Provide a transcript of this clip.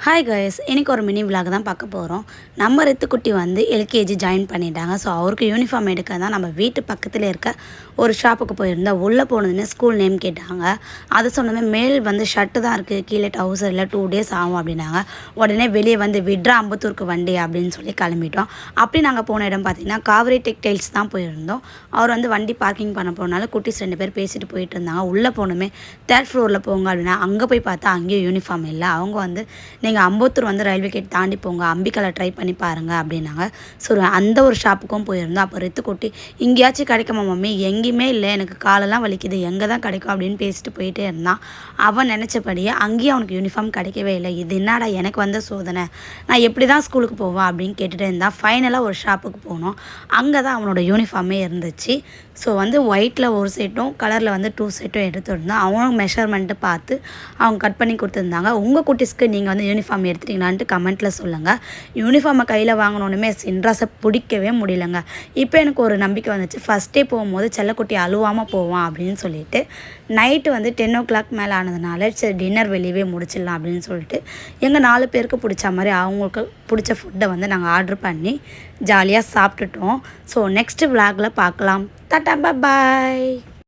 Hi guys, இன்றைக்கி ஒரு mini vlog தான் பார்க்க போகிறோம். நம்ம ரித்துக்குட்டி வந்து எல்கேஜி ஜாயின் பண்ணிட்டாங்க. ஸோ அவருக்கு யூனிஃபார்ம் எடுக்க தான் நம்ம வீட்டு பக்கத்தில் இருக்க ஒரு ஷாப்புக்கு போயிருந்தோம். உள்ளே போனதுன்னு ஸ்கூல் நேம் கேட்டாங்க. அது சொன்னதுமே மேல் வந்து ஷர்ட்டு தான் இருக்குது, கீழே டவுசர் இல்லை, 2 days ஆகும் அப்படின்னாங்க. உடனே வெளியே வந்து விட்ரா அம்பத்தூருக்கு வண்டி அப்படின்னு சொல்லி கிளம்பிட்டோம். அப்படி நாங்கள் போன இடம் பார்த்திங்கன்னா காவேரி டெக்டைல்ஸ் தான் போயிருந்தோம். அவர் வந்து வண்டி பார்க்கிங் பண்ண போனால குட்டிஸ் 2 பேர் பேசிட்டு போயிட்டு இருந்தாங்க. உள்ளே போனோமே 3rd floor போங்க அப்படின்னா அங்கே போய் பார்த்தா அங்கேயும் யூனிஃபார்ம் இல்லை. அவங்க வந்து நீங்கள் அம்பத்தூர் வந்து ரயில்வே கேட் தாண்டி போங்க, அம்பிக்காவில் ட்ரை பண்ணி பாருங்கள் அப்படின்னாங்க. ஸோ அந்த ஒரு ஷாப்புக்கும் போயிருந்தோம். அப்போ ரித்துக்குட்டி எங்கேயாச்சும் கிடைக்குமா மம்மி, எங்கேயுமே இல்லை, எனக்கு காலெல்லாம் வலிக்குது, எங்கே தான் கிடைக்கும் அப்படின்னு பேசிட்டு போயிட்டே இருந்தான். அவன் நினச்சபடியே அங்கேயும் அவனுக்கு யூனிஃபார்ம் கிடைக்கவே இல்லை. இது என்னடா எனக்கு வந்த சோதனை, நான் எப்படி தான் ஸ்கூலுக்கு போவேன் அப்படின்னு கேட்டுகிட்டே இருந்தான். ஃபைனலாக ஒரு ஷாப்புக்கு போனோம். அங்கே தான் அவனோட யூனிஃபார்மே இருந்துச்சு. ஸோ வந்து ஒயிட்டில் ஒரு செட்டும் கலரில் வந்து 2 செட்டும் எடுத்துருந்தோம். அவனும் மெஷர்மெண்ட்டு பார்த்து அவங்க கட் பண்ணி கொடுத்துருந்தாங்க. உங்கள் குட்டிஸ்க்கு நீங்கள் வந்து யூனிஃபார்ம் எடுத்துட்டீங்களான்ட்டு கமெண்ட்டில் சொல்லுங்கள். யூனிஃபார்மை கையில் வாங்கினோன்னுமே சின்ராஸை பிடிக்கவே முடியலங்க. இப்போ எனக்கு ஒரு நம்பிக்கை வந்துச்சு, ஃபஸ்ட் டே போகும்போது செல்லக்குட்டி அழுவாமல் போவான் அப்படின்னு சொல்லிட்டு. நைட்டு வந்து 10 o'clock மேலே ஆனதுனால சரி டின்னர் வெளியவே முடிச்சிடலாம் அப்படின்னு சொல்லிட்டு எங்கள் 4 பேருக்கு பிடிச்ச மாதிரி அவங்களுக்கு பிடிச்ச ஃபுட்டை வந்து நாங்கள் ஆர்டர் பண்ணி ஜாலியாக சாப்பிட்டுட்டோம். ஸோ நெக்ஸ்ட்டு விலாகில் பார்க்கலாம். டாடா பாய்.